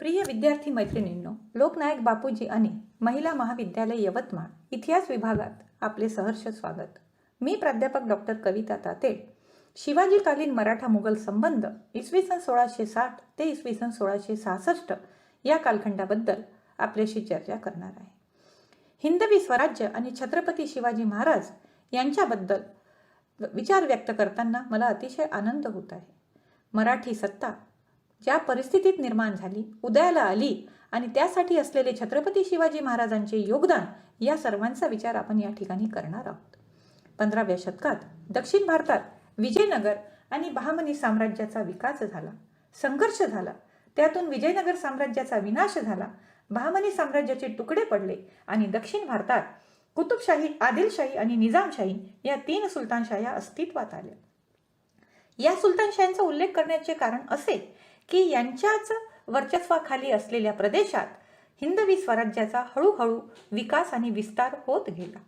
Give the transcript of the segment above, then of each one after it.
प्रिय विद्यार्थी मैत्रिणींनो, लोकनायक बापूजी आणि महिला महाविद्यालय यवतमाळ इतिहास विभागात आपले सहर्ष स्वागत. मी प्राध्यापक डॉक्टर कविता ताते. शिवाजीकालीन मराठा मुघल संबंध इसवी सन 1660 ते इसवी सन 1666 या कालखंडाबद्दल आपल्याशी चर्चा करणार आहे. हिंदवी स्वराज्य आणि छत्रपती शिवाजी महाराज यांच्याबद्दल विचार व्यक्त करताना मला अतिशय आनंद होत आहे. मराठी सत्ता ज्या परिस्थितीत निर्माण झाली, उदयाला आली आणि त्यासाठी असलेले छत्रपती शिवाजी महाराजांचे योगदान या सर्वांचा विचार आपण या ठिकाणी करणार आहोत. 15व्या शतकात दक्षिण भारतात विजयनगर आणि बहामनी साम्राज्याचा विकास झाला, संघर्ष झाला. त्यातून विजयनगर साम्राज्याचा विनाश झाला, बहामनी साम्राज्याचे तुकडे पडले आणि दक्षिण भारतात कुतुबशाही, आदिलशाही आणि निजामशाही या 3 सुलतानशाह्या अस्तित्वात आल्या. या सुलतानशाह्यांचा उल्लेख करण्याचे कारण असे की यांच्याच वर्चस्वाखाली असलेल्या प्रदेशात हिंदवी स्वराज्याचा हळूहळू विकास आणि विस्तार होत गेला.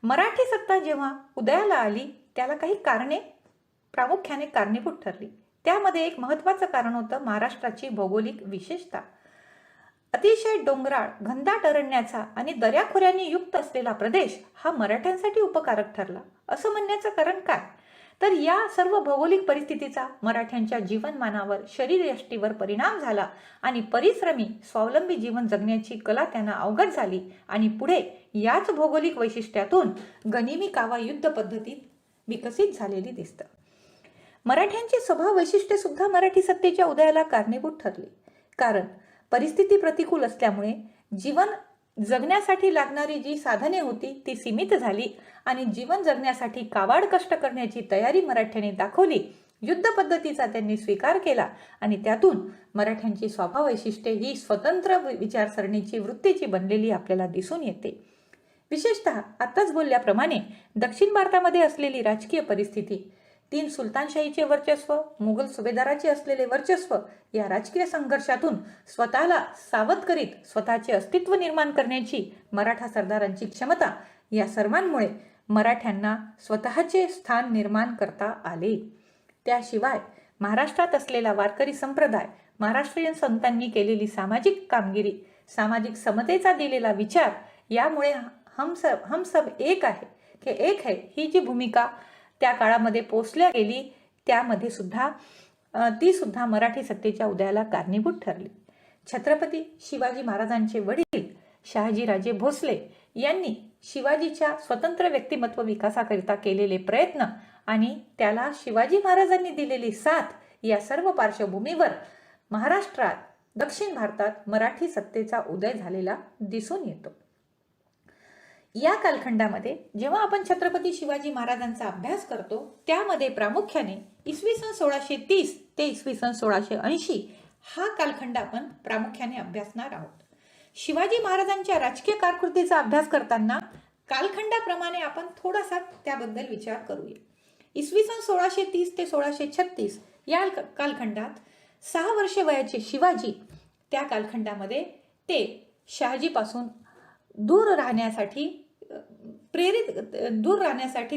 मराठी सत्ता जेव्हा उदयाला आली त्याला काही कारणे प्रामुख्याने कारणीभूत ठरली. त्यामध्ये एक महत्त्वाचं कारण होतं महाराष्ट्राची भौगोलिक विशेषता. अतिशय डोंगराळ, घनदाट अरण्याचा आणि दऱ्याखोऱ्यांनी युक्त असलेला प्रदेश हा मराठ्यांसाठी उपकारक ठरला. असं म्हणण्याचं कारण काय, तर या सर्व भौगोलिक परिस्थितीचा मराठ्यांच्या जीवनमानावर, शरीरयष्टीवर परिणाम झाला आणि परिश्रमी स्वावलंबी जीवन जगण्याची कला त्यांना अवगत झाली आणि पुढे याच भौगोलिक वैशिष्ट्यातून गनिमी कावा युद्ध पद्धतीत विकसित झालेली दिसतं. मराठ्यांची स्वभाव वैशिष्ट्ये सुद्धा मराठी सत्तेच्या उदयाला कारणीभूत ठरली. कारण परिस्थिती प्रतिकूल असल्यामुळे जीवन जगण्यासाठी लागणारी जी साधने होती ती सीमित झाली आणि जीवन जगण्यासाठी काबाड कष्ट करण्याची तयारी मराठ्यांनी दाखवली. युद्ध पद्धतीचा त्यांनी स्वीकार केला आणि त्यातून मराठ्यांची स्वभाव वैशिष्ट्ये ही स्वतंत्र विचारसरणीची वृत्तीची बनलेली आपल्याला दिसून येते. विशेषतः आताच बोलल्याप्रमाणे दक्षिण भारतामध्ये असलेली राजकीय परिस्थिती, 3 सुलतानशाहीचे वर्चस्व, मुघल सुभेदाराचे असलेले वर्चस्व, या राजकीय संघर्षातून स्वतःला सावध करीत स्वतःचे अस्तित्व निर्माण करण्याची मराठा सरदारांची क्षमता, या सर्वांमुळे मराठ्यांना स्वतःचे स्थान निर्माण करता आले. त्याशिवाय महाराष्ट्रात असलेला वारकरी संप्रदाय, महाराष्ट्रीयन संतांनी केलेली सामाजिक कामगिरी, सामाजिक समतेचा दिलेला विचार, यामुळे हम सब एक आहे की एक है ही जी भूमिका त्या काळामध्ये पोचल्या गेली, त्यामध्ये सुद्धा ती सुद्धा मराठी सत्तेच्या उदयाला कारणीभूत ठरली. छत्रपती शिवाजी महाराजांचे वडील शहाजीराजे भोसले यांनी शिवाजीच्या स्वतंत्र व्यक्तिमत्व विकासाकरिता केलेले प्रयत्न आणि त्याला शिवाजी महाराजांनी दिलेली साथ, या सर्व पार्श्वभूमीवर महाराष्ट्रात, दक्षिण भारतात मराठी सत्तेचा उदय झालेला दिसून येतो. या कालखंडामध्ये जेव्हा आपण छत्रपती शिवाजी महाराजांचा अभ्यास करतो त्यामध्ये प्रामुख्याने इसवी सन 1630 ते इसवी सन 1680 हा कालखंड आपण प्रामुख्याने अभ्यासणार आहोत. शिवाजी महाराजांच्या राजकीय कारकिर्दीचा अभ्यास करताना कालखंडाप्रमाणे आपण थोडासा त्याबद्दल विचार करूया. इसवी सन 1630 ते 1636 या कालखंडात 6 वर्षे वयाचे शिवाजी, त्या कालखंडामध्ये ते शहाजीपासून दूर राहण्यासाठी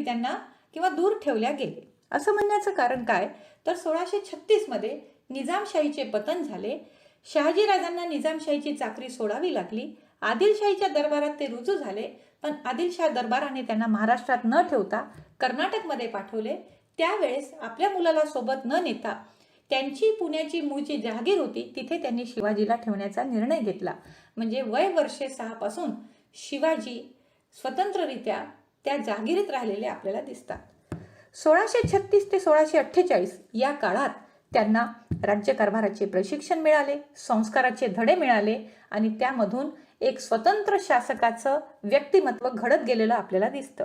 त्यांना किंवा दूर ठेवल्या गेले. असं म्हणण्याचं कारण काय, तर 1636 मध्ये निजामशाहीचे पतन झाले. शहाजीराजांना निजामशाहीची चाकरी सोडावी लागली. आदिलशाहीच्या दरबारात ते रुजू झाले, पण आदिलशाह दरबाराने त्यांना महाराष्ट्रात न ठेवता कर्नाटकमध्ये पाठवले. त्यावेळेस आपल्या मुलाला सोबत न नेता त्यांची पुण्याची मूळची जहागीर होती तिथे त्यांनी शिवाजीला ठेवण्याचा निर्णय घेतला. म्हणजे वय वर्षे 6 पासून शिवाजी स्वतंत्ररित्या त्या जहागीरीत राहिलेले आपल्याला दिसतात. 1636 ते 1648 या काळात त्यांना राज्यकारभाराचे प्रशिक्षण मिळाले, संस्काराचे धडे मिळाले आणि त्यामधून एक स्वतंत्र शासकाचं व्यक्तिमत्व घडत गेलेलं आपल्याला दिसतं.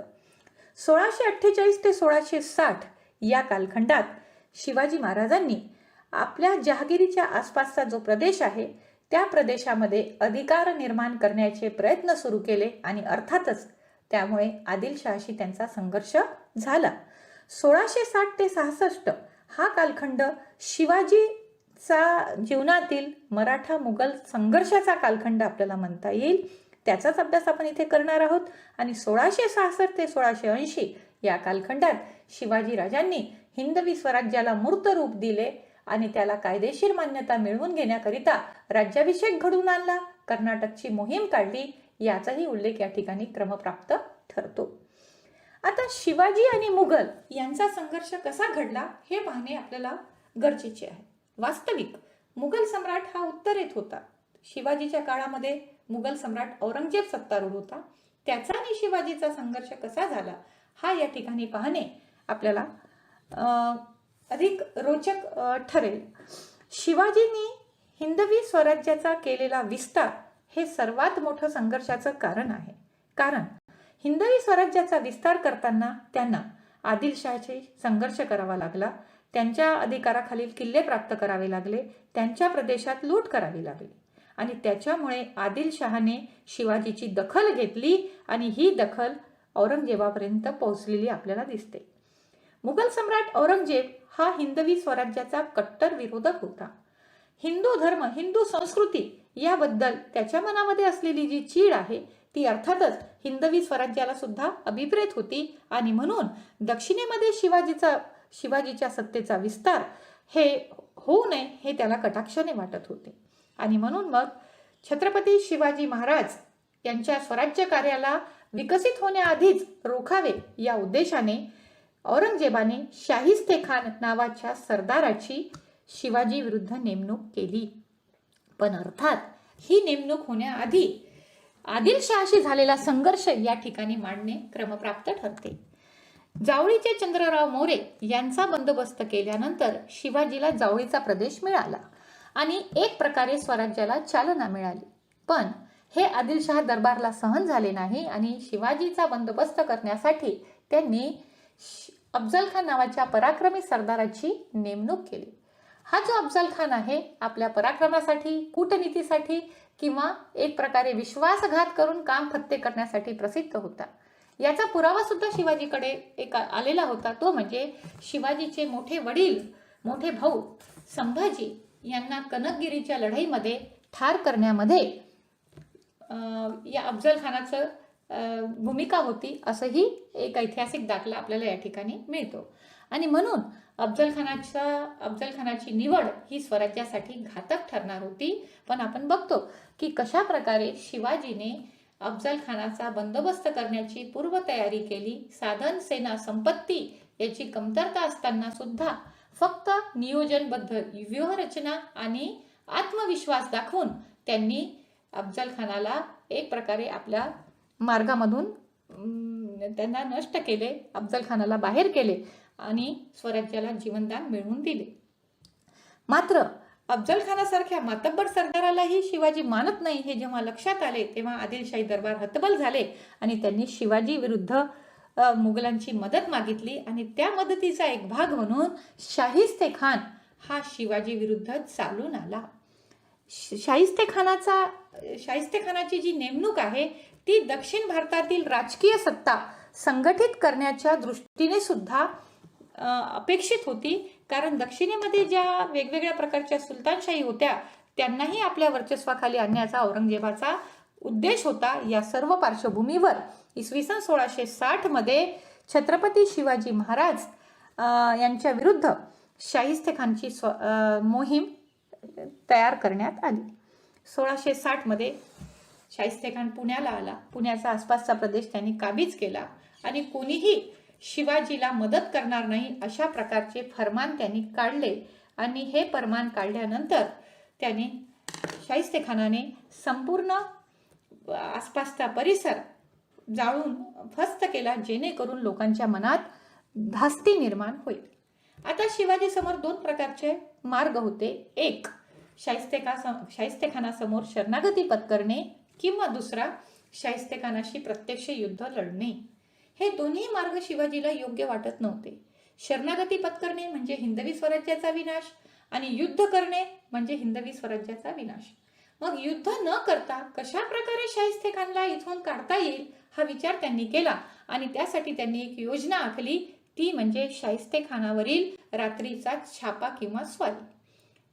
1648 ते 1660 या कालखंडात शिवाजी महाराजांनी आपल्या जहागिरीच्या आसपासचा जो प्रदेश आहे त्या प्रदेशामध्ये अधिकार निर्माण करण्याचे प्रयत्न सुरू केले आणि अर्थातच त्यामुळे आदिलशाहशी त्यांचा संघर्ष झाला. 1660 ते 66 हा कालखंड शिवाजीचा जीवनातील मराठा मुघल संघर्षाचा कालखंड आपल्याला म्हणता येईल. त्याचाच अभ्यास आपण इथे करणार आहोत. आणि 1666 ते 1680 या कालखंडात शिवाजी राजांनी हिंदवी स्वराज्याला मूर्त रूप दिले आणि त्याला कायदेशीर मान्यता मिळवून घेण्याकरिता राज्याभिषेक घडवून आणला, कर्नाटकची मोहीम काढली, याचाही उल्लेख या ठिकाणी क्रमप्राप्त ठरतो. आता शिवाजी आणि मुघल यांचा संघर्ष कसा घडला हे पाहणे आपल्याला गरजेचे आहे. वास्तविक मुघल सम्राट हा उत्तरेत होता. शिवाजीच्या काळामध्ये मुघल सम्राट औरंगजेब सत्तारूढ होता. त्याचा आणि शिवाजीचा संघर्ष कसा झाला हा या ठिकाणी पाहणे आपल्याला अधिक रोचक ठरेल. शिवाजींनी हिंदवी स्वराज्याचा केलेला विस्तार हे सर्वात मोठं संघर्षाचं कारण आहे. कारण हिंदवी स्वराज्याचा विस्तार करताना त्यांना आदिलशहाशी संघर्ष करावा लागला, त्यांच्या अधिकाराखालील किल्ले प्राप्त करावे लागले, त्यांच्या प्रदेशात लूट करावी लागली आणि त्याच्यामुळे आदिलशहाने शिवाजीची दखल घेतली आणि ही दखल औरंगजेबापर्यंत पोहोचलेली आपल्याला दिसते. मुघल सम्राट औरंगजेब हा हिंदवी स्वराज्याचा कट्टर विरोधक होता. हिंदू धर्म, हिंदू संस्कृती याबद्दल त्याच्या मनामध्ये असलेली जी चीड आहे ती अर्थातच हिंदवी स्वराज्याला सुद्धा अभिप्रेत होती आणि म्हणून दक्षिणेमध्ये शिवाजीच्या सत्तेचा विस्तार हे होऊ नये हे त्याला कटाक्षाने वाटत होते. आणि म्हणून मग छत्रपती शिवाजी महाराज यांच्या स्वराज्य कार्याला विकसित होण्याआधीच रोखावे या उद्देशाने औरंगजेबाने शाहिस्ते खान नावाच्या सरदाराची शिवाजी विरुद्ध नेमणूक केली. पण अर्थात ही नेमणूक होण्याआधी आदिलशहाशी झालेला संघर्ष या ठिकाणी मांडणे क्रमप्राप्त ठरते. जावळीचे चंद्रराव मोरे यांचा बंदोबस्त केल्यानंतर शिवाजीला जावळीचा प्रदेश मिळाला आणि एक प्रकारे स्वराज्याला चालना मिळाली. पण हे आदिलशहा दरबारला सहन झाले नाही आणि शिवाजीचा बंदोबस्त करण्यासाठी त्यांनी अफजल खान नावाच्या पराक्रमी सरदाराची नेमणूक केली. हा जो अफजल खान आहे आपल्या पराक्रमासाठी, कूटनीतीसाठी किंवा एक प्रकारे विश्वासघात करून काम फत्ते करण्यासाठी प्रसिद्ध होता. याचा पुरावा सुद्धा शिवाजीकडे एक आलेला होता. तो म्हणजे शिवाजीचे मोठे वडील, मोठे भाऊ संभाजी यांना कनकगिरीच्या लढाईमध्ये ठार करण्यामध्ये या अफजल खानाचं भूमिका होती, असंही एक ऐतिहासिक दाखला आपल्याला या ठिकाणी मिळतो. आणि म्हणून अफजल खानाची निवड ही स्वराज्यासाठी घातक ठरणार होती. पण आपण बघतो की कशा प्रकारे शिवाजीने अफजल खानाचा बंदोबस्त करण्याची पूर्वतयारी केली. साधन, सेना, संपत्ती याची कमतरता असताना सुद्धा फक्त नियोजनबद्ध व्यूहरचना आणि आत्मविश्वास दाखवून त्यांनी अफजल खानाला एक प्रकारे आपल्या मार्गामधून त्यांना नष्ट केले, अफजल खानाला बाहेर केले आणि स्वराज्याला जीवनदान मिळवून दिले. मात्र अफजल खानासारख्या मातब्बर सरदारालाही शिवाजी मानत नाही हे जेव्हा लक्षात आले तेव्हा आदिलशाही दरबार हतबल झाले आणि त्यांनी शिवाजी विरुद्ध मुघलांची मदत मागितली आणि त्या मदतीचा एक भाग म्हणून शाहिस्ते खान हा शिवाजी विरुद्ध चालून आला. शाहिस्ते खानाची जी नेमणूक आहे ती दक्षिण भारतातील राजकीय सत्ता संघटित करण्याच्या दृष्टीने सुद्धा अपेक्षित होती. कारण दक्षिणेमध्ये ज्या वेगवेगळ्या प्रकारच्या सुलतानशाही होत्या त्यांनाही आपल्या वर्चस्वाखाली आणण्याचा औरंगजेबाचा उद्देश होता. या सर्व पार्श्वभूमीवर इसवी सन 1660 मध्ये छत्रपती शिवाजी महाराज यांच्या विरुद्ध शाहिस्ते खानची मोहीम तयार करण्यात आली. 1660 मध्ये शाहिस्ते खान पुण्याला आला. पुण्याचा आसपासचा प्रदेश त्यांनी काबीज केला आणि कोणीही शिवाजीला मदत करणार नाही अशा प्रकारचे फरमान त्यांनी काढले. आणि हे फरमान काढल्यानंतर त्यांनी शाहिस्ते खानाने संपूर्ण आसपासचा परिसर जाळून फस्त केला जेणेकरून लोकांच्या मनात धास्ती निर्माण होईल. आता शिवाजी समोर दोन प्रकारचे मार्ग होते. एक, शाहिस्ते खानासमोर शरणागती पत्करणे किंवा दुसरा शाहिस्ते खानाशी प्रत्यक्ष युद्ध लढणे. हे दोन्ही मार्ग शिवाजीला योग्य वाटत नव्हते. शरणागती पत्करणे म्हणजे हिंदवी स्वराज्याचा विनाश आणि युद्ध करणे म्हणजे हिंदवी स्वराज्याचा विनाश. मग युद्ध न करता कशा प्रकारे शाहिस्ते खानला इथून काढता येईल हा विचार त्यांनी केला आणि त्यासाठी त्यांनी एक योजना आखली. ती म्हणजे शाहिस्ते खानावरील रात्रीचा छापा किंवा स्वारी.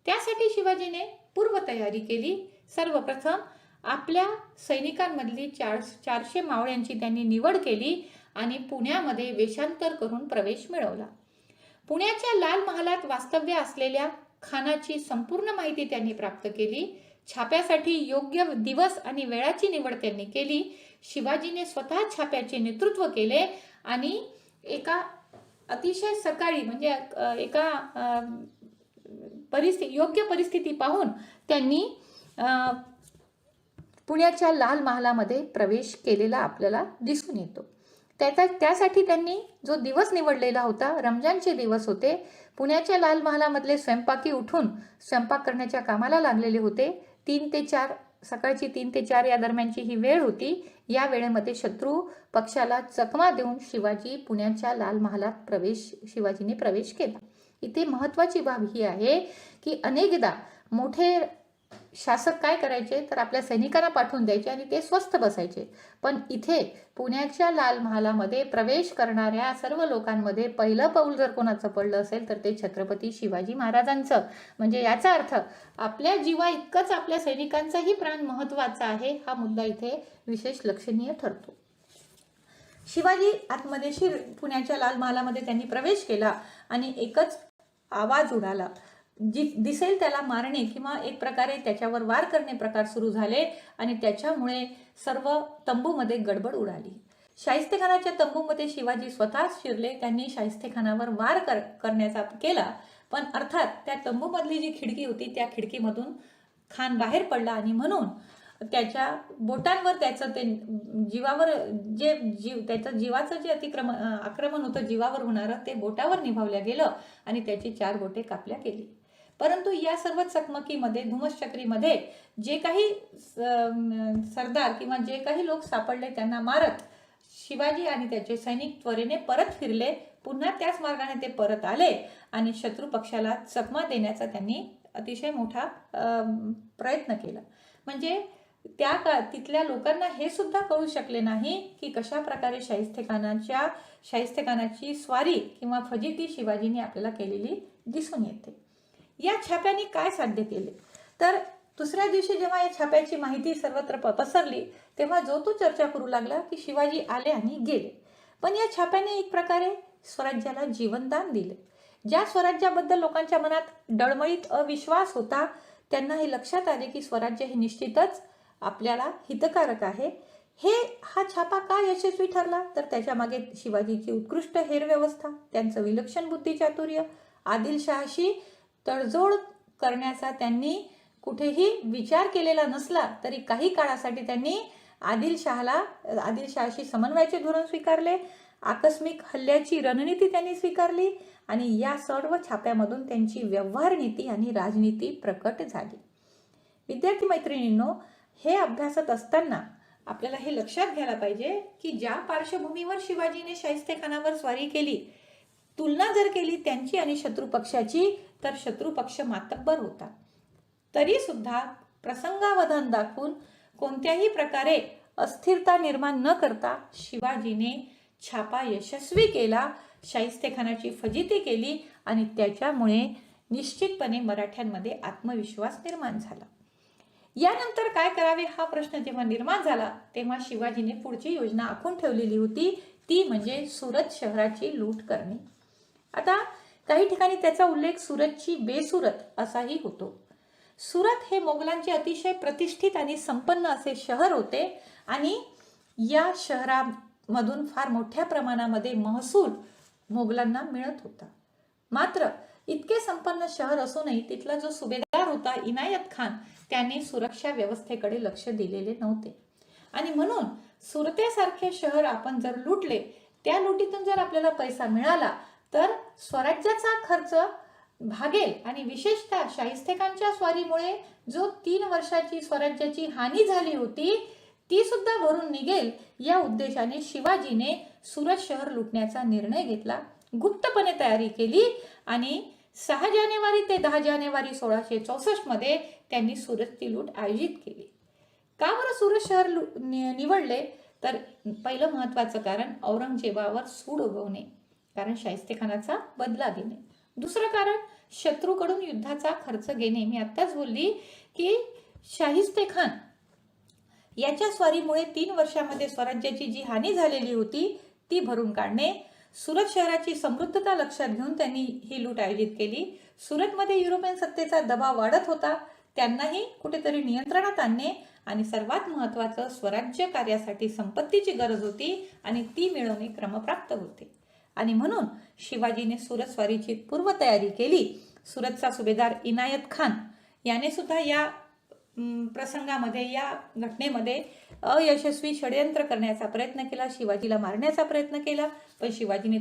त्यासाठी शिवाजीने पूर्वतयारी केली. सर्वप्रथम आपल्या सैनिकांमधली 400 मावळ्यांची त्यांनी निवड केली आणि पुण्यामध्ये वेषांतर करून प्रवेश मिळवला. पुण्याच्या लाल महालात वास्तव्य असलेल्या खानाची संपूर्ण माहिती त्यांनी प्राप्त केली. छाप्यासाठी योग्य दिवस आणि वेळाची निवड त्यांनी केली. शिवाजीने स्वतः छाप्याचे नेतृत्व केले आणि एका अतिशय सकाळी म्हणजे एका योग्य परिस्थिती पाहून त्यांनी पुण्याच्या लाल महालामध्ये प्रवेश केलेला आपल्याला दिसून येतो. त्यासाठी त्यांनी जो दिवस निवडलेला होता, रमजानचे दिवस होते. पुण्याच्या लाल महालामधले स्वयंपाकी उठून स्वयंपाक करण्याच्या कामाला लागलेले होते. 3 ते 4 सकाळची 3 ते 4 या दरम्यानची ही वेळ होती. या वेळेमध्ये शत्रू पक्षाला चकमा देऊन शिवाजी पुण्याच्या लाल महालात शिवाजीने प्रवेश केला. इथे महत्वाची बाब ही आहे की अनेकदा मोठे शासक काय करायचे तर आपल्या सैनिकांना पाठवून द्यायचे आणि ते स्वस्थ बसायचे. पण इथे पुण्याच्या लाल महालामध्ये प्रवेश करणाऱ्या सर्व लोकांमध्ये पहिलं पाऊल जर कोणाचं पडलं असेल तर ते छत्रपती शिवाजी महाराजांचं. म्हणजे याचा अर्थ आपल्या जीवा इतकंच आपल्या सैनिकांचाही प्राण महत्वाचा आहे. हा मुद्दा इथे विशेष लक्षणीय ठरतो. शिवाजी आतमध्ये पुण्याच्या लाल महालामध्ये त्यांनी प्रवेश केला आणि एकच आवाज उडाला. दिसेल त्याला मारणे किंवा एक प्रकारे त्याच्यावर वार करणे प्रकार सुरू झाले आणि त्याच्यामुळे सर्व तंबूमध्ये गडबड उडाली. शाहिस्तेखानाच्या तंबूमध्ये शिवाजी स्वतःच शिरले. त्यांनी शाहिस्तेखानावर वार करण्याचा केला, पण अर्थात त्या तंबूमधली जी खिडकी होती त्या खिडकीमधून खान बाहेर पडला आणि म्हणून त्याच्या बोटांवर त्याचं ते जीवावर त्याचं जीवाचं जे आक्रमण होतं जीवावर होणारं ते बोटावर निभावल्या गेलं आणि त्याची 4 बोटे कापल्या गेली. परंतु या सर्व चकमकीमध्ये धुमश्चक्रीमध्ये जे काही सरदार किंवा जे काही लोक सापडले त्यांना मारत शिवाजी आणि त्याचे सैनिक त्वरेने परत फिरले. पुन्हा त्याच मार्गाने ते परत आले आणि शत्रू पक्षाला चकमा देण्याचा त्यांनी अतिशय मोठा प्रयत्न केला. म्हणजे तिथल्या लोकांना हे सुद्धा कळू शकले नाही की कशा प्रकारे शाहिस्तेखानाची स्वारी किंवा फजिती शिवाजीने आपल्याला केलेली दिसून येते. या छाप्याने काय साध्य केले तर दुसऱ्या दिवशी जेव्हा या छाप्याची माहिती सर्वत्र पसरली तेव्हा जो तो चर्चा करू लागला की शिवाजी आले आणि गेले. पण या छाप्याने एक प्रकारे स्वराज्याला जीवनदान दिले. ज्या स्वराज्याबद्दल लोकांच्या मनात डळमळीत अविश्वास होता त्यांना हे लक्षात आले की स्वराज्य हे निश्चितच आपल्याला हितकारक आहे. हा छापा का यशस्वी ठरला तर त्याच्या मागे शिवाजीची उत्कृष्ट हेरव्यवस्था, त्यांचं विलक्षण बुद्धिचातुर्य, आदिलशहाशी तडजोड करण्याचा त्यांनी कुठेही विचार केलेला नसला तरी काही काळासाठी त्यांनी आदिलशहाशी समन्वयाचे धोरण स्वीकारले. आकस्मिक हल्ल्याची रणनीती त्यांनी स्वीकारली आणि या सर्व छाप्यामधून त्यांची व्यवहार नीती आणि राजनीती प्रकट झाली. विद्यार्थी मैत्रिणींनो, हे अभ्यासत असताना आपल्याला हे लक्षात घ्यायला पाहिजे की ज्या पार्श्वभूमीवर शिवाजीने शाहिस्तेखानावर स्वारी केली तुलना जर केली त्यांची आणि शत्रू पक्षाची तर शत्रू पक्ष मातब्बर होता. तरी सुद्धा प्रसंगावधान दाखवून कोणत्याही प्रकारे अस्थिरता निर्माण न करता शिवाजीने छापा यशस्वी केला, शाहिस्तेखानाची फजिती केली आणि त्याच्यामुळे निश्चितपणे मराठ्यांमध्ये आत्मविश्वास निर्माण झाला. यानंतर काय करावे हा प्रश्न जेव्हा निर्माण झाला तेव्हा शिवाजीने पुढची योजना आखून ठेवलेली होती, ती म्हणजे सुरत शहराची लूट करणे. आता काही ठिकाणी त्याचा उल्लेख सुरतची बेसुरत असाही होतो. सुरत हे मोगलांचे अतिशय प्रतिष्ठित आणि संपन्न असे शहर होते आणि या शहरामधून फार मोठ्या प्रमाणामध्ये महसूल मोगलांना मिळत होता. मात्र इतके संपन्न शहर असूनही तिथला जो सुभेदार होता इनायत खान त्याने सुरक्षा व्यवस्थेकडे लक्ष दिलेले नव्हते आणि म्हणून सुरतेसारखे शहर आपण जर लुटले, त्या लुटीतून जर आपल्याला पैसा मिळाला तर स्वराज्याचा खर्च भागेल आणि विशेषतः शाहिस्तेखानच्या स्वारीमुळे जो 3 वर्षाची स्वराज्याची हानी झाली होती ती सुद्धा भरून निघेल. या उद्देशाने शिवाजीने सुरत शहर लुटण्याचा निर्णय घेतला. गुप्तपणे तयारी केली आणि 6 जानेवारी ते 10 जानेवारी 1664 मध्ये त्यांनी सुरतची लूट आयोजित केली. का बरं सुरत शहर निवडले तर पहिलं महत्वाचं कारण औरंगजेबावर सूड उगवणे, कारण शाहिस्तेखानाचा बदला घेणे. दुसरं कारण शत्रूकडून युद्धाचा खर्च घेणे. मी आत्ताच बोलली की शाहिस्तेखान याच्या स्वारीमुळे 3 वर्षामध्ये स्वराज्याची जी हानी झालेली होती ती भरून काढणे. सुरत शहराची समृद्धता लक्षात घेऊन त्यांनी ही लूट आयोजित केली. सुरतमध्ये युरोपियन सत्तेचा दबाव वाढत होता, त्यांनाही कुठेतरी नियंत्रणात आणणे आणि सर्वात महत्त्वाचं स्वराज्य कार्यासाठी संपत्तीची गरज होती आणि ती मिळवणे क्रमप्राप्त होते. आणि म्हणून शिवाजीने सुरत स्वारीची पूर्वतयारी केली. सुरतचा सुभेदार इनायत खान याने सुद्धा या प्रसंगामध्ये, या घटनेमध्ये अयशस्वी षड्यंत्र करण्याचा प्रयत्न केला, शिवाजीला मारण्याचा प्रयत्न केला, पण शिवाजीने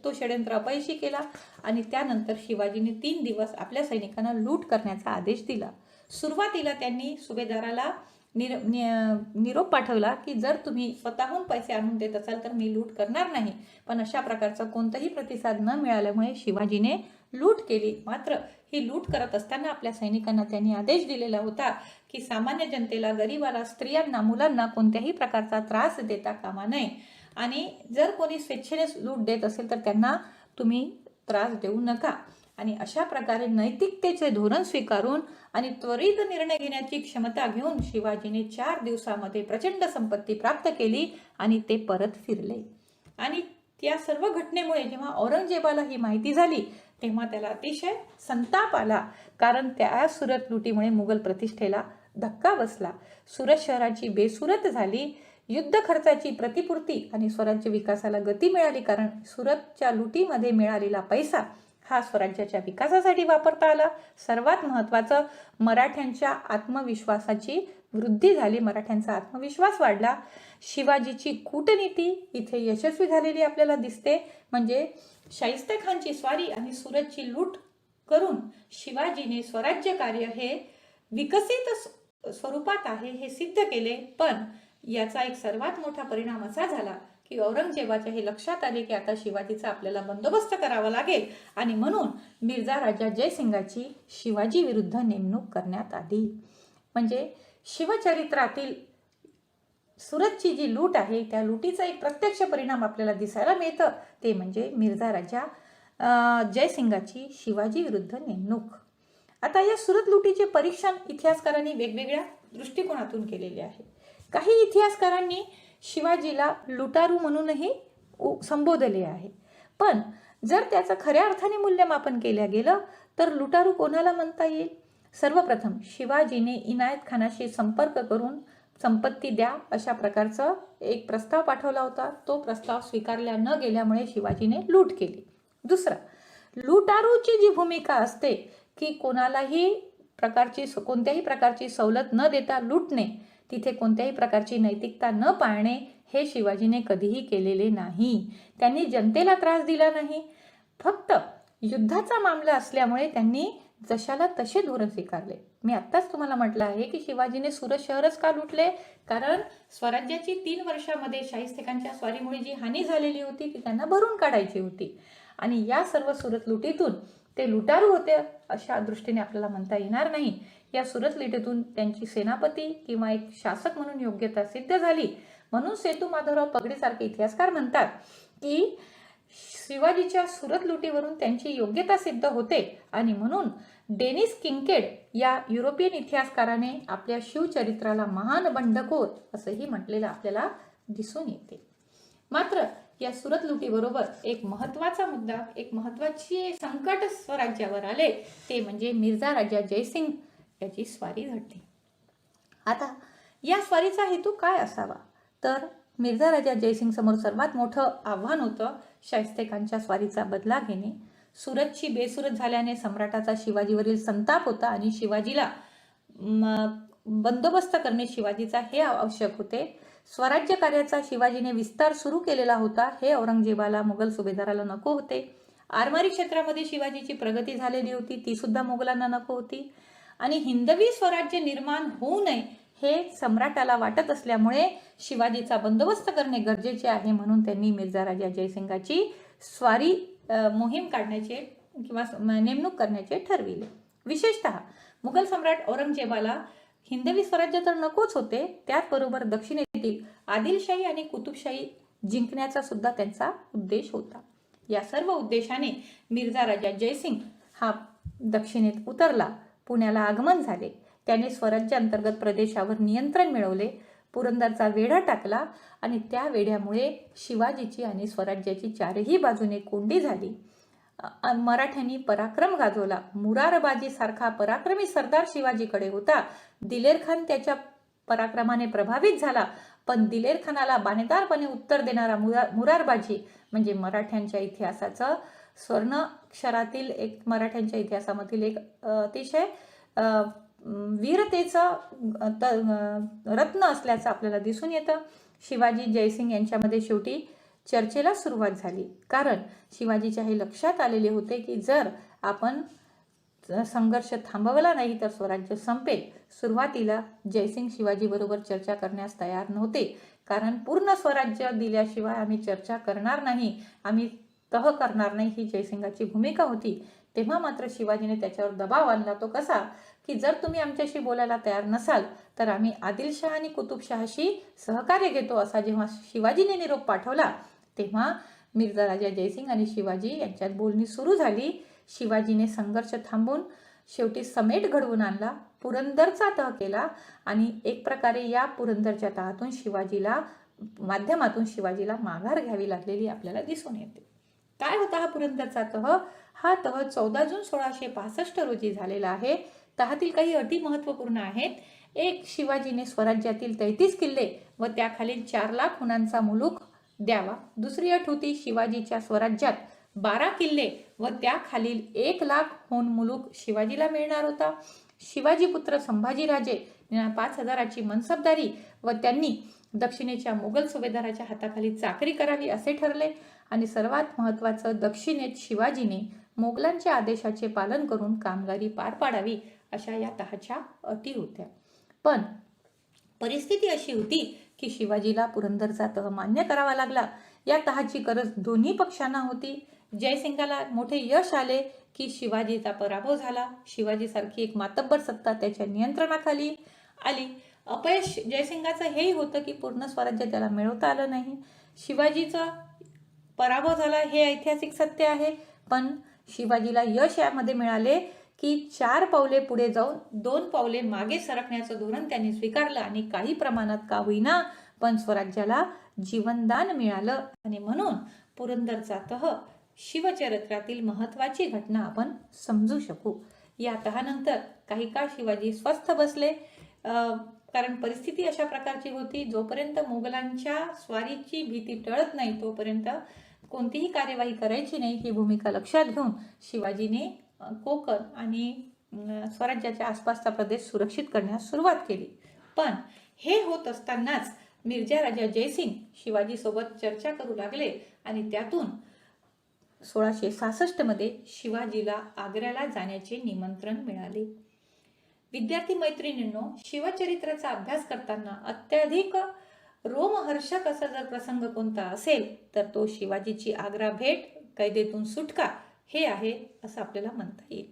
तो षड्यंत्र अपयशी केला. आणि त्यानंतर शिवाजीने 3 दिवस आपल्या सैनिकांना लूट करण्याचा आदेश दिला. सुरुवातीला त्यांनी सुभेदाराला निरोप पाठवला की जर तुम्ही स्वतःहून पैसे आणून देत असाल तर मी लूट करणार नाही. पण अशा प्रकारचा कोणताही प्रतिसाद न मिळाल्यामुळे शिवाजीने लूट केली. मात्र ही लूट करत असताना आपल्या सैनिकांना त्यांनी आदेश दिलेला होता की सामान्य जनतेला, गरिबाला, स्त्रियांना, मुलांना कोणत्याही प्रकारचा त्रास देता कामा नये आणि जर कोणी स्वेच्छेने लूट देत असेल तर त्यांना तुम्ही त्रास देऊ नका. आणि अशा प्रकारे नैतिकतेचे धोरण स्वीकारून आणि त्वरित निर्णय घेण्याची क्षमता घेऊन शिवाजीने 4 दिवसामध्ये प्रचंड संपत्ती प्राप्त केली आणि ते परत फिरले. आणि त्या सर्व घटनेमुळे जेव्हा औरंगजेबाला ही माहिती झाली तेव्हा त्याला अतिशय संताप आला, कारण त्या सुरत लुटीमुळे मुघल प्रतिष्ठेला धक्का बसला. सुरत शहराची बेसुरत झाली. युद्ध खर्चाची प्रतिपूर्ती आणि स्वराज्य विकासाला गती मिळाली, कारण सुरतच्या लुटीमध्ये मिळालेला पैसा हा स्वराज्याच्या विकासासाठी वापरता आला. सर्वात महत्त्वाचं, मराठ्यांच्या आत्मविश्वासाची वृद्धी झाली, मराठ्यांचा आत्मविश्वास वाढला. शिवाजीची कूटनीती इथे यशस्वी झालेली आपल्याला दिसते. म्हणजे शाहिस्ते खानची स्वारी आणि सुरतची लूट करून शिवाजीने स्वराज्य कार्य हे विकसित स्वरूपात आहे हे सिद्ध केले. पण याचा एक सर्वात मोठा परिणाम असा झाला की औरंगजेबाच्या हे लक्षात आले की आता शिवाजीचा आपल्याला बंदोबस्त करावा लागेल आणि म्हणून मिर्झा राजा जयसिंगाची शिवाजी विरुद्ध नेमणूक करण्यात आली. म्हणजे शिवचरित्रातील सुरतची जी लूट आहे त्या लुटीचा एक प्रत्यक्ष परिणाम आपल्याला दिसायला मिळतं, ते म्हणजे मिर्झा राजा जयसिंगाची शिवाजी विरुद्ध नेमणूक. आता या सुरत लुटीचे परीक्षण इतिहासकारांनी वेगवेगळ्या दृष्टिकोनातून केलेले आहे. काही इतिहासकारांनी शिवाजीला लुटारू म्हणूनही संबोधले आहे. पण जर त्याचं खऱ्या अर्थाने मूल्यमापन केलं गेलं तर लुटारू कोणाला म्हणता येईल? सर्वप्रथम शिवाजीने इनायत खानाशी संपर्क करून संपत्ती द्या अशा प्रकारचा एक प्रस्ताव पाठवला होता. तो प्रस्ताव स्वीकारला न गेल्यामुळे शिवाजीने लूट केली. दुसरा, लुटारूची जी भूमिका असते की कोणालाही कोणत्याही प्रकारची सवलत न देता लुटणे, तिथे कोणत्याही प्रकारची नैतिकता न पाळणे, हे शिवाजीने कधीही केलेले नाही. त्यांनी जनतेला त्रास दिला नाही. फक्त युद्धाचा मामला असल्यामुळे त्यांनी जशाला तसे धोरण स्वीकारले. मी आत्ताच तुम्हाला म्हटलं आहे की शिवाजीने सुरत शहरच का लुटले? कारण स्वराज्याची 3 वर्षामध्ये शाहिस्ते खानच्या स्वारीमुळे जी हानी झालेली होती ती त्यांना भरून काढायची होती. आणि या सर्व सुरत लुटीतून ते लुटारू होते अशा दृष्टीने आपल्याला म्हणता येणार नाही. या सुरत लुटीतून त्यांची सेनापती किंवा एक शासक म्हणून योग्यता सिद्ध झाली. म्हणून सेतू माधवराव पगडीसारखे इतिहासकार म्हणतात की शिवाजीच्या सुरत लुटीवरून त्यांची योग्यता सिद्ध होते आणि म्हणून डेनिस किंकेड या युरोपियन इतिहासकाराने आपल्या शिवचरित्राला महान बंडखोर असंही म्हटलेलं आपल्याला दिसून येते. मात्र या सुरत लुटीबरोबर एक महत्त्वाचा मुद्दा, एक महत्त्वाची संकट स्वराज्यावर आले, ते म्हणजे मिर्झा राजा जयसिंग याची स्वारी घडली. आता या स्वारीचा हेतू काय असावा? तर मिर्झा राजा जयसिंग समोर सर्वात मोठं आव्हान होतं शाहिस्ते खानच्या स्वारीचा बदला घेणे. सुरतची बेसुरत झाल्याने सम्राटाचा शिवाजीवरील संताप होता आणि शिवाजीला बंदोबस्त करणे शिवाजीचा हे आवश्यक होते. स्वराज्य कार्याचा शिवाजीने विस्तार सुरू केलेला होता, हे औरंगजेबाला, मुघल सुभेदाराला नको होते. आरमारी क्षेत्रामध्ये शिवाजीची प्रगती झालेली होती, ती सुद्धा मुघलांना नको होती. आणि हिंदवी स्वराज्य निर्माण होऊ नये हे सम्राटाला वाटत असल्यामुळे शिवाजीचा बंदोबस्त करणे गरजेचे आहे. म्हणून त्यांनी मिर्झा राजा जयसिंगाची स्वारी मोहीम काढण्याचे किंवा नेमणूक करण्याचे ठरविले. विशेषतः मुघल सम्राट औरंगजेबाला हिंदवी स्वराज्य तर नकोच होते, त्याचबरोबर दक्षिणेतील आदिलशाही आणि कुतुबशाही जिंकण्याचा सुद्धा त्यांचा उद्देश होता. या सर्व उद्देशाने मिर्झा राजा जयसिंग हा दक्षिणेत उतरला. पुण्याला आगमन झाले. त्याने स्वराज्य अंतर्गत प्रदेशावर नियंत्रण मिळवले. पुरंदरचा वेढा टाकला आणि त्या वेढ्यामुळे शिवाजीची आणि स्वराज्याची चारही बाजूने कोंडी झाली. मराठ्यांनी पराक्रम गाजवला. मुरारबाजी सारखा पराक्रमी सरदार शिवाजीकडे होता. दिलेर खान त्याच्या पराक्रमाने प्रभावित झाला, पण दिलेर खानाला बाणेदारपणे उत्तर देणारा मुरारबाजी म्हणजे मराठ्यांच्या इतिहासाचं स्वर्णाक्षरातील एक, मराठ्यांच्या इतिहासामधील एक अतिशय वीरतेचं रत्न असल्याचं आपल्याला दिसून येतं. शिवाजी जयसिंग यांच्यामध्ये शेवटी चर्चेला सुरुवात झाली, कारण शिवाजीच्या हे लक्षात आलेले होते की जर आपण संघर्ष थांबवला नाही तर स्वराज्य संपेल. सुरुवातीला जयसिंग शिवाजी बरोबर चर्चा करण्यास तयार नव्हते, कारण पूर्ण स्वराज्य दिल्याशिवाय आम्ही चर्चा करणार नाही, आम्ही तह करणार नाही, ही जयसिंगाची भूमिका होती. तेव्हा मात्र शिवाजीने त्याच्यावर दबाव आणला. तो कसा की जर तुम्ही आमच्याशी बोलायला तयार नसाल तर आम्ही आदिलशाह आणि कुतुबशहाशी सहकार्य घेतो, असा जेव्हा शिवाजीने निरोप पाठवला तेव्हा मिर्झा राजा जयसिंग आणि शिवाजी यांच्यात बोलणी सुरू झाली. शिवाजीने संघर्ष थांबून शेवटी समेट घडवून आणला, पुरंदरचा तह केला आणि एक प्रकारे या पुरंदरच्या तहातून माध्यमातून शिवाजीला माघार घ्यावी लागलेली आपल्याला दिसून येते. काय होता हा पुरंदरचा तह? हा तह 14 जून 1665 रोजी झालेला आहे. तहातील काही अटी महत्त्वपूर्ण आहेत. एक, शिवाजीने स्वराज्यातील 33 किल्ले व त्याखालील 4 लाख हुनांचा मुलूक द्यावा. दुसरी अट होती शिवाजीच्या स्वराज्यात 12 किल्ले व त्याखालील 1 लाख होन मुलूक शिवाजीला मिळणार होता. शिवाजी पुत्र संभाजीराजे यांना 5,000ची मनसबदारी व त्यांनी दक्षिणेच्या मुघल सुभेदाराच्या हाताखाली चाकरी करावी असे ठरले. आणि सर्वात महत्त्वाचं, दक्षिणेत शिवाजीने मोगलांच्या आदेशाचे पालन करून कामगारी पार पाडावी, अशा या तहाच्या अटी होत्या. पण परिस्थिती अशी होती की शिवाजीला पुरंदरचा तह मान्य करावा लागला. या तहाची गरज दोन्ही पक्षांना होती. जयसिंगाला मोठे यश आले की शिवाजीचा पराभव झाला, शिवाजीसारखी एक मातब्बर सत्ता त्याच्या नियंत्रणाखाली आली. अपयश जयसिंगाचं हेही होतं की पूर्ण स्वराज्य त्याला मिळवता आलं नाही. शिवाजीचा पराभव झाला हे ऐतिहासिक सत्य आहे, पण शिवाजीला यश यामध्ये मिळाले की 4 पावले पुढे जाऊन 2 पावले मागे सरकण्याचं धोरण त्यांनी स्वीकारलं आणि काही प्रमाणात का होईना पण स्वराज्याला जीवनदान मिळालं. आणि म्हणून पुरंदरचा तह शिवचरित्रातील महत्त्वाची घटना आपण समजू शकू. या तहानंतर काही काळ शिवाजी स्वस्थ बसले, कारण परिस्थिती अशा प्रकारची होती, जोपर्यंत मुघलांच्या स्वारीची भीती टळत नाही तोपर्यंत कोणतीही कार्यवाही करायची नाही, ही भूमिका लक्षात घेऊन शिवाजीने कोकण आणि स्वराज्याच्या आसपासचा प्रदेश सुरक्षित करण्यास सुरुवात केली. पण हे होत असतानाच मिर्झा राजा जयसिंग शिवाजी सोबत चर्चा करू लागले आणि त्यातून 1666 मध्ये शिवाजीला आग्र्याला जाण्याचे निमंत्रण मिळाले. विद्यार्थी मैत्रिणींनो, शिवचरित्राचा अभ्यास करताना अत्याधिक रोमहर्षक असा जर प्रसंग कोणता असेल तर तो शिवाजीची आग्रा भेट, कैदेतून सुटका हे आहे असं आपल्याला म्हणता येईल.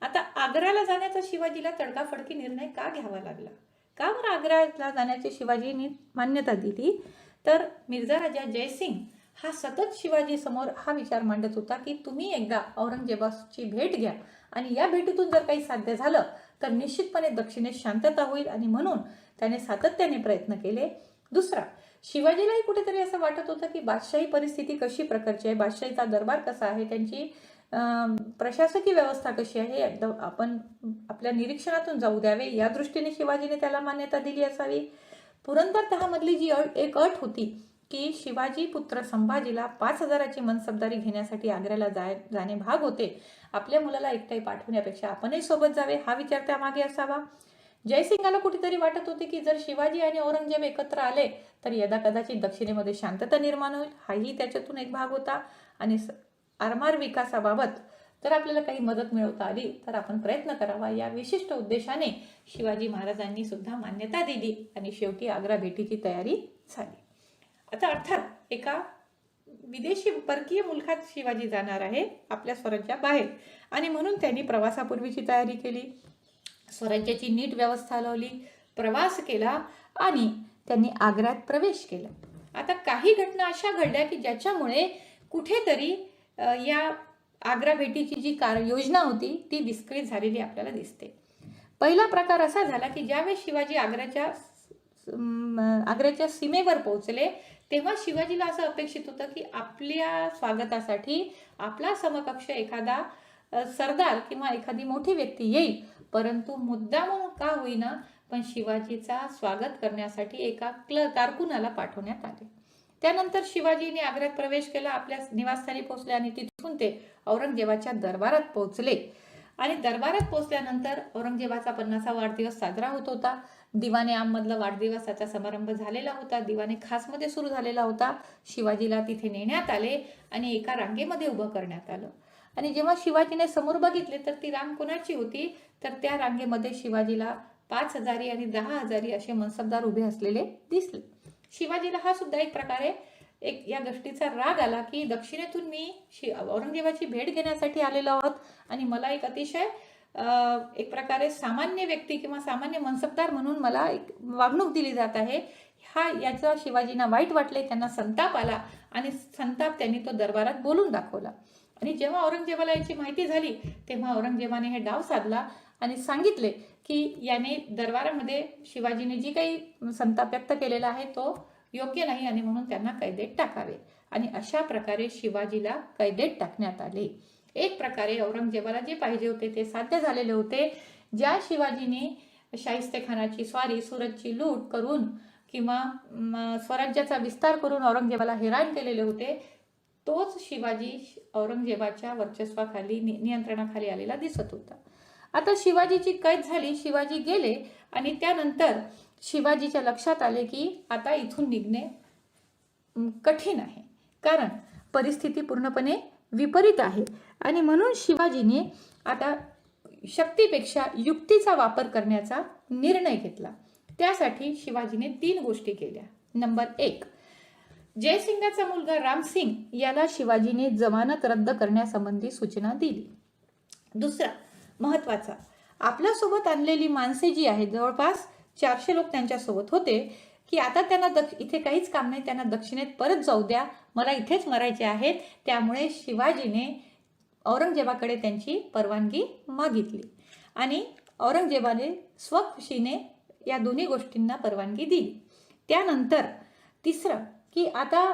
आता आग्र्याला जाण्याचा शिवाजीला तडकाफडकी निर्णय का घ्यावा लागला? का बरं आग्र्याला जाण्याची शिवाजीने मान्यता दिली? तर मिर्झा राजा जयसिंग हा सतत शिवाजी समोर हा विचार मांडत होता की तुम्ही एकदा औरंगजेबाची भेट घ्या आणि या भेटीतून जर काही साध्य झालं तर निश्चितपणे दक्षिणेत शांतता होईल, आणि म्हणून त्याने सातत्याने प्रयत्न केले. दुसरा, शिवाजीलाही कुठेतरी असं वाटत होतं की बादशाही परिस्थिती कशी प्रकारची आहे, बादशाहीचा दरबार कसा आहे, त्यांची प्रशासकीय व्यवस्था कशी आहे, आपण आपल्या निरीक्षणातून जाऊ द्यावे, या दृष्टीने शिवाजीने त्याला मान्यता दिली असावी. पुरंदर तहामधली जी एक अट होती की शिवाजी पुत्र संभाजीला 5,000ची मनसबदारी घेण्यासाठी आग्र्याला जाणे भाग होते, आपल्या मुलाला एकटाही पाठवण्यापेक्षा आपणही सोबत जावे, हा विचार त्यामागे असावा. जयसिंगाला कुठेतरी वाटत होते की जर शिवाजी आणि औरंगजेब एकत्र आले तर यदाकदाचित दक्षिणेमध्ये शांतता निर्माण होईल, हाही त्याच्यातून एक भाग होता. आणि आरमार विकासाबाबत जर आपल्याला काही मदत मिळवता आली तर आपण प्रयत्न करावा, या विशिष्ट उद्देशाने शिवाजी महाराजांनी सुद्धा मान्यता दिली आणि शेवटी आग्रा भेटीची तयारी झाली. आता अर्थात एका विदेशी परकीय मुलखात शिवाजी जाणार आहे आपल्या स्वराज्याबाहेर, आणि म्हणून त्यांनी प्रवासापूर्वीची तयारी केली, स्वराज्याची नीट व्यवस्था लावली, प्रवास केला आणि त्यांनी आग्र्यात प्रवेश केला. आता काही घटना अशा घडल्या की ज्याच्यामुळे कुठेतरी या आग्रा भेटीची जी योजना होती ती विस्कळीत झालेली आपल्याला दिसते. पहिला प्रकार असा झाला की ज्यावेळेस शिवाजी आग्र्याच्या आग्र्याच्या सीमेवर पोहोचले तेव्हा शिवाजीला असं अपेक्षित होतं की आपल्या स्वागतासाठी आपला समकक्ष एखादा सरदार किंवा एखादी मोठी व्यक्ती येईल, परंतु मुद्दामून का होईना पण शिवाजीचा स्वागत करण्यासाठी एका कारकुनाला पाठवण्यात आले. त्यानंतर शिवाजीने आग्र्यात प्रवेश केला, आपल्या निवासस्थानी पोहोचले आणि तिथून ते औरंगजेबाच्या दरबारात पोहोचले. आणि दरबारात पोहोचल्यानंतर औरंगजेबाचा 50वा वाढदिवस साजरा होत होता. दिवाने आममधला वाढदिवसाचा समारंभ झालेला होता, दिवाने खासमध्ये सुरू झालेला होता. शिवाजीला तिथे नेण्यात आले आणि एका रांगेमध्ये उभं करण्यात आलं. आणि जेव्हा शिवाजीने समोर बघितले तर ती रांग कोणाची होती, तर त्या रांगेमध्ये शिवाजीला 5,000 आणि 10,000 असे मनसबदार उभे असलेले दिसले. शिवाजीला हा सुद्धा एक प्रकारे या गोष्टीचा राग आला की दक्षिणेतून मी औरंगजेबाची भेट घेण्यासाठी आलेलो आहोत आणि मला एक अतिशय एक प्रकारे सामान्य व्यक्ती किंवा सामान्य मनसबदार म्हणून मला एक वागणूक दिली जात आहे. याचा शिवाजींना वाईट वाटले, त्यांना संताप आला आणि संताप त्यांनी तो दरबारात बोलून दाखवला. आणि जेव्हा औरंगजेबाला याची माहिती झाली तेव्हा औरंगजेबाने हे डाव साधला आणि सांगितले की याने दरबारामध्ये शिवाजीने जी काही संताप व्यक्त केलेला आहे तो योग्य नाही आणि म्हणून त्यांना कैदेत टाकावे. आणि अशा प्रकारे शिवाजीला कैदेत टाकण्यात आले. एक प्रकारे औरंगजेबाला जे पाहिजे होते ते साध्य झालेले होते. ज्या शिवाजीने शाहिस्तेखानाची स्वारी, सुरतची लूट करून किंवा स्वराज्याचा विस्तार करून औरंगजेबाला हैराण केलेले होते, तोच शिवाजी औरंगजेबाच्या वर्चस्वाखाली नियंत्रणाखाली आलेला दिसत होता. आता शिवाजीची कैद झाली, शिवाजी गेले आणि त्यानंतर शिवाजीच्या लक्षात आले की आता इथून निघणे कठीण आहे, कारण परिस्थिती पूर्णपणे विपरीत आहे. आणि म्हणून शिवाजीने आता शक्तीपेक्षा युक्तीचा वापर करण्याचा निर्णय घेतला. त्यासाठी शिवाजीने 3 गोष्टी केल्या. नंबर 1, जयसिंगाचा मुलगा रामसिंग याला शिवाजीने जमानत रद्द करण्यासंबंधी सूचना दिली. दुसरा महत्वाचा, आपल्यासोबत आणलेली माणसे जी आहेत, जवळपास 400 लोक त्यांच्यासोबत होते, की आता त्यांना इथे काहीच काम नाही, त्यांना दक्षिणेत परत जाऊ द्या, मला इथेच मरायचे आहेत. त्यामुळे शिवाजीने औरंगजेबाकडे त्यांची परवानगी मागितली आणि औरंगजेबाने स्वखुशीने या दोन्ही गोष्टींना परवानगी दिली. त्यानंतर तिसरं, की आता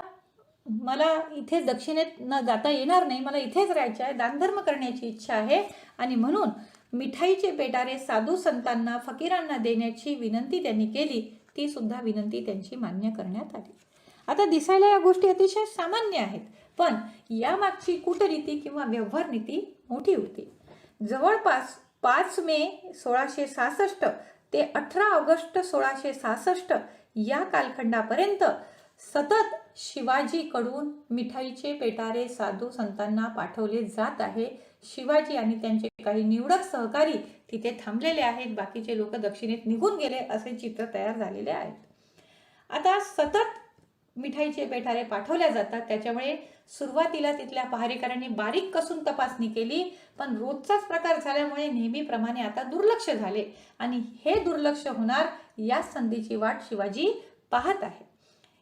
मला इथे दक्षिणेत न जाता येणार नाही, मला इथेच राहायचं आहे, दानधर्म करण्याची इच्छा आहे आणि म्हणून मिठाईचे पेटारे साधू संतांना, फकीरांना देण्याची विनंती त्यांनी केली. ती सुद्धा विनंती त्यांची मान्य करण्यात आली. आता दिसायला या गोष्टी अतिशय सामान्य आहेत, पण यामागची कूटनीती किंवा व्यवहार नीती मोठी होती. जवळपास 5 मे 1666 ते 18 ऑगस्ट 1666 या कालखंडापर्यंत सतत शिवाजीकडून मिठाईचे पेटारे साधू संतांना पाठवले जात आहे. शिवाजी आणि त्यांचे काही निवडक सहकारी तिथे थांबलेले आहेत, बाकीचे लोक दक्षिणेत निघून गेले असे चित्र तयार झालेले आहेत. आता सतत मिठाईचे पेटारे पाठवल्या जातात, त्याच्यामुळे सुरुवातीला तिथल्या पहारेकरांनी बारीक कसून तपासणी केली, पण रोजचाच प्रकार झाल्यामुळे नेहमीप्रमाणे आता दुर्लक्ष झाले आणि हे दुर्लक्ष होणार या संधीची वाट शिवाजी पाहत आहे.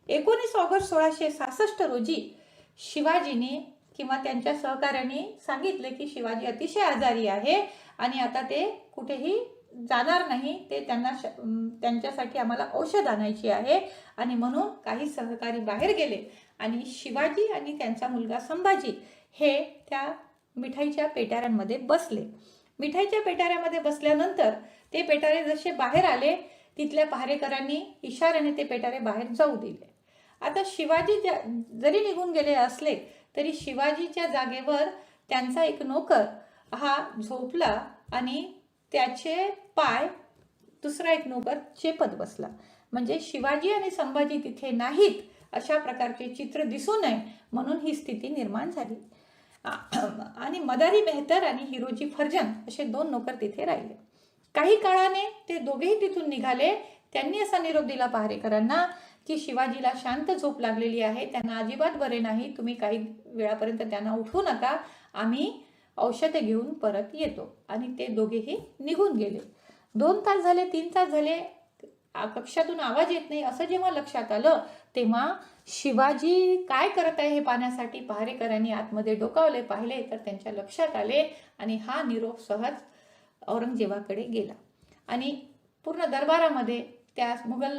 19 ऑगस्ट 1666 रोजी शिवाजीने किंवा त्यांच्या सहकाऱ्यांनी सांगितले की शिवाजी अतिशय आजारी आहे आणि आता ते कुठेही जाणार नाही, ते त्यांच्यासाठी आम्हाला औषध आणायची आहे. आणि म्हणून काही सहकारी बाहेर गेले आणि शिवाजी आणि त्यांचा मुलगा संभाजी हे त्या मिठाईच्या पेटाऱ्यांमध्ये बसले. मिठाईच्या पेटाऱ्यामध्ये बसल्यानंतर ते पेटारे जसे बाहेर आले, तिथल्या पहारेकरांनी इशाऱ्याने ते पेटारे बाहेर जाऊ दिले. आता शिवाजी जरी निघून गेले असले तरी शिवाजीच्या जागेवर त्यांचा एक नोकर हा झोपला आणि त्याचे पाय दुसरा एक नोकर चेपत बसला. म्हणजे शिवाजी आणि संभाजी तिथे नाहीत अशा प्रकारचे चित्र दिसू नये म्हणून ही स्थिती निर्माण झाली. आणि मदारी मेहतर आणि हिरोजी फर्जन असे 2 नोकर तिथे राहिले. काही काळाने ते दोघेही तिथून निघाले. त्यांनी असा निरोप दिला पहारेकरांना की शिवाजीला शांत झोप लागलेली आहे, त्यांना अजिबात बरे नाही, तुम्ही काही वेळापर्यंत त्यांना उठवू नका, आम्ही औषधे घेऊन परत येतो. आणि ते दोघेही निघून गेले. 2 तास झाले, 3 तास झाले, कक्षातून आवाज येत नाही. असं जेव्हा लक्षात आलं तेव्हा शिवाजी काय करत आहे हे पाहण्यासाठी पहारेकरांनी आतमध्ये डोकावले, पाहिले तर त्यांच्या लक्षात आले आणि हा निरोप सहज औरंगजेबाकडे गेला. आणि पूर्ण दरबारामध्ये त्या मुघल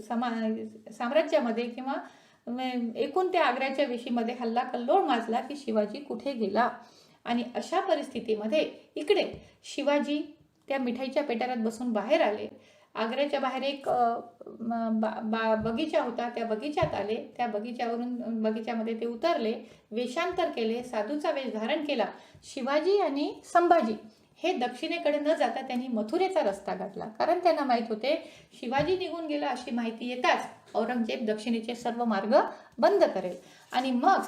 साम्राज्यामध्ये किंवा एकूण त्या आग्र्याच्या वेशीमध्ये हल्ला कल्लोळ माजला की शिवाजी कुठे गेला. आणि अशा परिस्थितीमध्ये इकडे शिवाजी त्या मिठाईच्या पेटाऱ्यात बसून बाहेर आले. आग्र्याच्या बाहेर एक बगीचा होता, त्या बगीच्यात आले. त्या बगीच्यामध्ये ते उतरले, वेषांतर केले, साधूचा वेश धारण केला. शिवाजी आणि संभाजी हे दक्षिणेकडे न जाता त्यांनी मथुरेचा रस्ता गाठला, कारण त्यांना माहीत होते शिवाजी निघून गेला अशी माहिती येताच औरंगजेब दक्षिणेचे सर्व मार्ग बंद करेल. आणि मग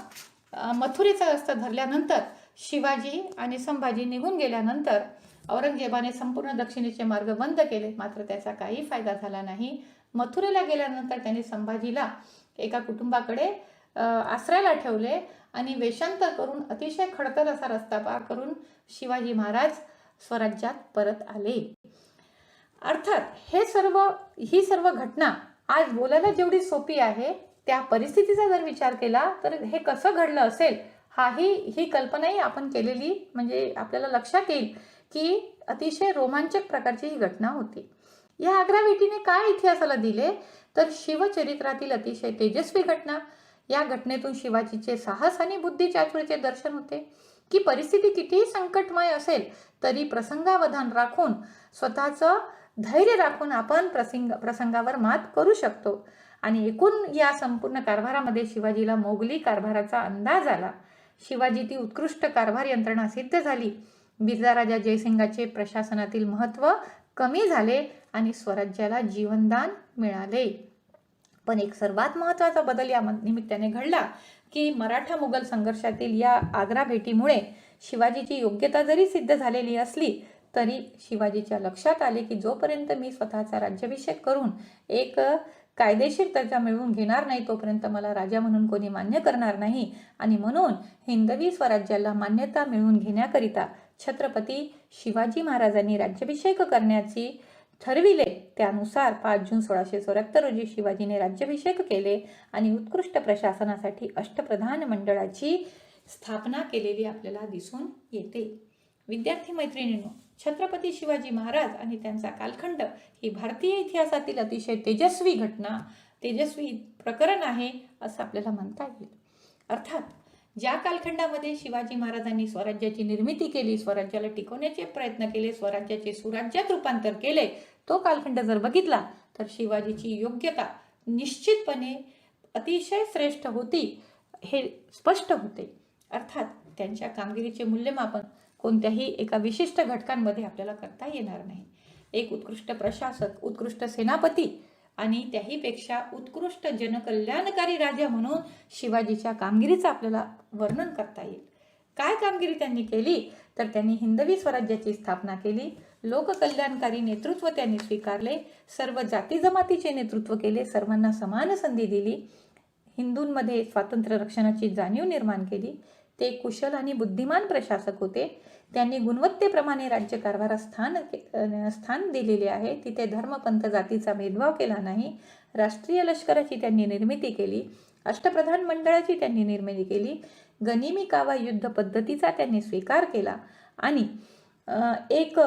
मथुरेचा रस्ता धरल्यानंतर शिवाजी आणि संभाजी निघून गेल्यानंतर औरंगजेबाने संपूर्ण दक्षिणेचे मार्ग बंद केले. मात्र त्याचा काही फायदा झाला नाही. मथुरेला गेल्यानंतर त्यांनी संभाजीला एका कुटुंबाकडे आश्रयाला ठेवले आणि वेषांतर करून अतिशय खडतर असा रस्ता पार करून शिवाजी महाराज स्वराज्यात परत आले. अर्थात ही सर्व घटना आज बोलायला जेवढी सोपी आहे, त्या परिस्थितीचा जर विचार केला तर हे कसं घडलं असेल ही कल्पनाही आपण केलेली म्हणजे आपल्याला लक्षात येईल की अतिशय रोमांचक प्रकारची ही घटना होती. या आग्रा भेटीने काय इतिहासाला दिले तर शिवचरित्रातील अतिशय तेजस्वी घटना. या घटनेतून शिवाजीचे साहस आणि बुद्धिचातुर्याचे दर्शन होते की परिस्थिती कितीही संकटमय असेल तरी प्रसंगावधान राखून स्वतःचं धैर्य राखून आपण प्रसंगावर मात करू शकतो. आणि एकूण या संपूर्ण कारभारामध्ये शिवाजीला मोगली कारभाराचा अंदाज आला. शिवाजी ती उत्कृष्ट कारभार यंत्रणा सिद्ध झाली. बिरजा राजा जयसिंगाचे प्रशासनातील महत्त्व कमी झाले आणि स्वराज्याला जीवनदान मिळाले. पण एक सर्वात महत्त्वाचा बदल या निमित्ताने घडला की मराठा मुघल संघर्षातील या आग्रा भेटीमुळे शिवाजीची योग्यता जरी सिद्ध झालेली असली तरी शिवाजीच्या लक्षात आले की जोपर्यंत मी स्वतःचा राज्याभिषेक करून एक कायदेशीर दर्जा मिळवून घेणार नाही तोपर्यंत मला राजा म्हणून कोणी मान्य करणार नाही. आणि म्हणून हिंदवी स्वराज्याला मान्यता मिळवून घेण्याकरिता छत्रपती शिवाजी महाराजांनी राज्याभिषेक करण्याची ठरविले. त्यानुसार 5 जून 1674 रोजी शिवाजीने राज्याभिषेक केले आणि उत्कृष्ट प्रशासनासाठी अष्टप्रधान मंडळाची स्थापना केलेली आपल्याला दिसून येते. विद्यार्थी मैत्रिणींनो, छत्रपती शिवाजी महाराज आणि त्यांचा कालखंड ही भारतीय इतिहासातील अतिशय तेजस्वी प्रकरण आहे असं आपल्याला म्हणता येईल. अर्थात ज्या कालखंडामध्ये शिवाजी महाराजांनी स्वराज्याची निर्मिती केली, स्वराज्याला टिकवण्याचे प्रयत्न केले, स्वराज्याचे सुराज्यात रूपांतर केले, तो कालखंड जर बघितला तर शिवाजीची योग्यता निश्चितपणे अतिशय श्रेष्ठ होती हे स्पष्ट होते. अर्थात त्यांच्या कामगिरीचे मूल्यमापन कोणत्याही एका विशिष्ट घटकांमध्ये आपल्याला करता येणार नाही. एक उत्कृष्ट प्रशासक, उत्कृष्ट सेनापती आणि त्याहीपेक्षा उत्कृष्ट जनकल्याणकारी राजा म्हणून शिवाजीच्या कामगिरीचं आपल्याला वर्णन करता येईल. काय कामगिरी त्यांनी केली तर त्यांनी हिंदवी स्वराज्याची स्थापना केली, लोककल्याणकारी नेतृत्व त्यांनी स्वीकारले, सर्व जाती जमातीचे नेतृत्व केले, सर्वांना समान संधी दिली, हिंदूंमध्ये स्वातंत्र्य रक्षणाची जाणीव निर्माण केली. ते कुशल आणि बुद्धिमान प्रशासक होते. त्यांनी गुणवत्तेप्रमाणे राज्यकारभारास स्थान दिलेले आहे. तिथे धर्मपंथ जातीचा भेदभाव केला नाही. राष्ट्रीय लष्कराची त्यांनी निर्मिती केली, अष्टप्रधान मंडळाची त्यांनी निर्मिती केली, गनिमी कावा युद्ध पद्धतीचा त्यांनी स्वीकार केला आणि एक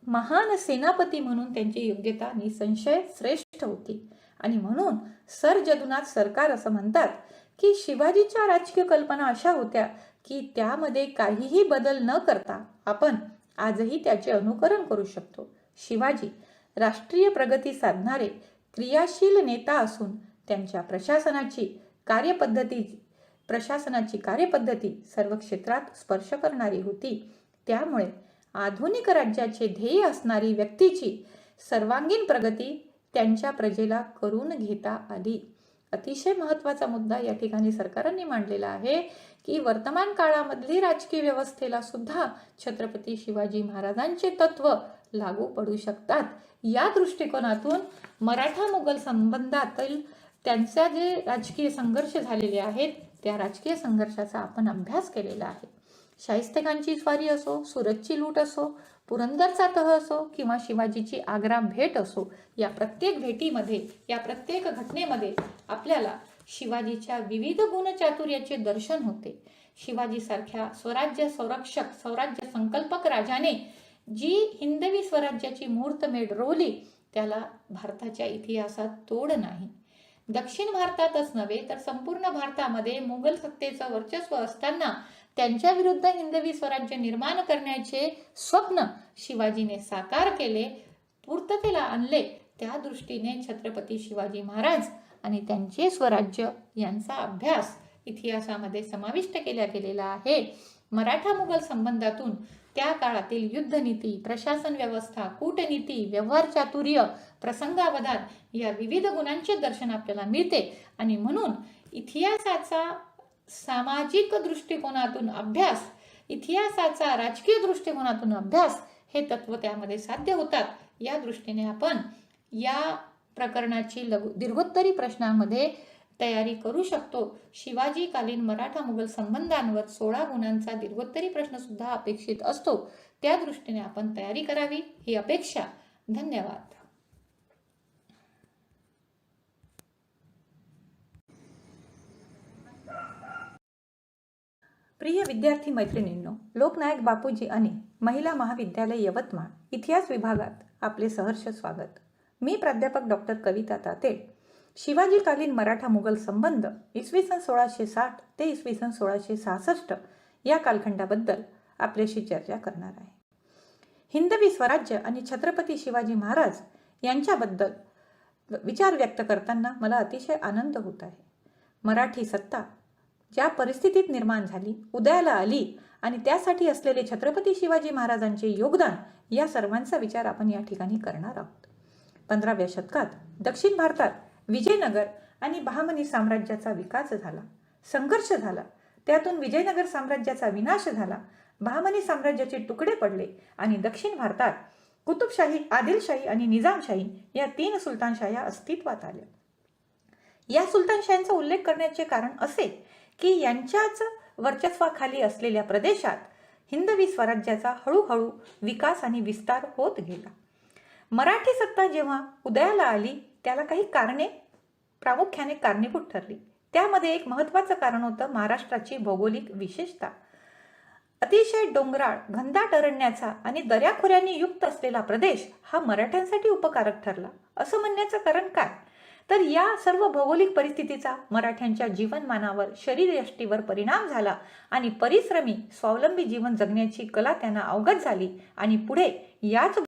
महान सेनापती म्हणून त्यांची योग्यता निसंशय श्रेष्ठ होती. आणि म्हणून सर जदुनाथ सरकार असं म्हणतात की शिवाजीच्या राजकीय कल्पना अशा होत्या की त्यामध्ये काहीही बदल न करता आपण आजही त्याचे अनुकरण करू शकतो. शिवाजी राष्ट्रीय प्रगती साधणारे क्रियाशील नेता असून त्यांच्या प्रशासनाची कार्यपद्धती सर्व क्षेत्रात स्पर्श करणारी होती. त्यामुळे आधुनिक राज्याचे ध्येय असणारी व्यक्तीची सर्वांगीण प्रगती त्यांच्या प्रजेला करून घेता आली. अतिशय महत्त्वाचा मुद्दा या ठिकाणी सरकारने मांडलेला आहे की वर्तमान काळामधली राजकीय व्यवस्थेला सुद्धा छत्रपती शिवाजी महाराजांचे तत्व लागू पडू शकतात. या दृष्टिकोनातून मराठा मुघल संबंधातील त्यांचे जे राजकीय संघर्ष झालेले आहेत त्या राजकीय संघर्षाचा आपण अभ्यास केलेला आहे. शाहिस्तेखानची स्वारी असो, सुरतची लूट असो, पुरंदरचा तह असो किंवा शिवाजीची आग्रा भेट असो, या प्रत्येक भेटीमध्ये, या प्रत्येक घटनेमध्ये आपल्याला शिवाजीच्या विविध गुणचातुर्याचे दर्शन होते. शिवाजीसारख्या स्वराज्य संकल्पक राजाने जी हिंदवी स्वराज्याची मुहूर्तमेढ रोवली त्याला भारताच्या इतिहासात तोड नाही. दक्षिण भारतातच नव्हे तर संपूर्ण भारतामध्ये मुघल सत्तेचं वर्चस्व असताना त्यांच्या विरुद्ध हिंदवी स्वराज्य निर्माण करण्याचे स्वप्न शिवाजीने साकार केले, पूर्ततेला आणले. त्या दृष्टीने छत्रपती शिवाजी महाराज आणि त्यांचे स्वराज्य यांचा अभ्यास इतिहासामध्ये समाविष्ट केला गेलेला आहे. मराठा मुघल संबंधातून त्या काळातील युद्धनीती, प्रशासन व्यवस्था, कूटनीती, व्यवहार चातुर्य, प्रसंगावधान या विविध गुणांचे दर्शन आपल्याला मिळते. आणि म्हणून इतिहासाचा सामाजिक दृष्टिकोनातून अभ्यास, इतिहासाचा राजकीय दृष्टिकोनातून अभ्यास हे तत्व त्यामध्ये साध्य होतात. या दृष्टीने आपण या प्रकरणाची दीर्घोत्तरी प्रश्नामध्ये तयारी करू शकतो. शिवाजीकालीन मराठा मुघल संबंधांवर 16 गुणांचा दीर्घोत्तरी प्रश्न सुद्धा अपेक्षित असतो. त्या दृष्टीने आपण तयारी करावी ही अपेक्षा. धन्यवाद. प्रिय विद्यार्थी मैत्रिणींनो, लोकनायक बापूजी आणि महिला महाविद्यालय यवतमाळ इतिहास विभागात आपले सहर्ष स्वागत. मी प्राध्यापक डॉक्टर कविता तातेड. शिवाजीकालीन मराठा मुघल संबंध इसवी सन 1660 ते इसवी सन 1666 या कालखंडाबद्दल आपल्याशी चर्चा करणार आहे. हिंदवी स्वराज्य आणि छत्रपती शिवाजी महाराज यांच्याबद्दल विचार व्यक्त करताना मला अतिशय आनंद होत आहे. मराठी सत्ता ज्या परिस्थितीत निर्माण झाली, उदयाला आली आणि त्यासाठी असलेले छत्रपती शिवाजी महाराजांचे योगदान या सर्वांचा विचार आपण या ठिकाणी करणार आहोत. 15व्या शतकात दक्षिण भारतात विजयनगर आणि बहामनी साम्राज्याचा विकास झाला, संघर्ष झाला. त्यातून विजयनगर साम्राज्याचा विनाश झाला, बहामनी साम्राज्याचे तुकडे पडले आणि दक्षिण भारतात कुतुबशाही, आदिलशाही आणि निजामशाही या 3 सुलतानशाह्या अस्तित्वात आल्या. या सुलतानशाह्यांचा उल्लेख करण्याचे कारण असे की यांच्याच वर्चस्वाखाली असलेल्या प्रदेशात हिंदवी स्वराज्याचा हळूहळू विकास आणि विस्तार होत गेला. मराठी सत्ता जेव्हा उदयाला आली त्याला काही कारणे प्रामुख्याने कारणीभूत ठरली. त्यामध्ये एक महत्त्वाचं कारण होतं महाराष्ट्राची भौगोलिक विशेषता. अतिशय डोंगराळ, घनदाट अरण्याचा आणि दऱ्याखोऱ्यांनी युक्त असलेला प्रदेश हा मराठ्यांसाठी उपकारक ठरला. असं म्हणण्याचं कारण काय? तर या सर्व भौगोलिक परिस्थितीचा मराठ्यांच्या जीवनमानावर, शरीरयष्टीवर परिणाम झाला आणि परिश्रमी स्वावलंबी जीवन जगण्याची कला त्यांना अवगत झाली आणि पुढे याच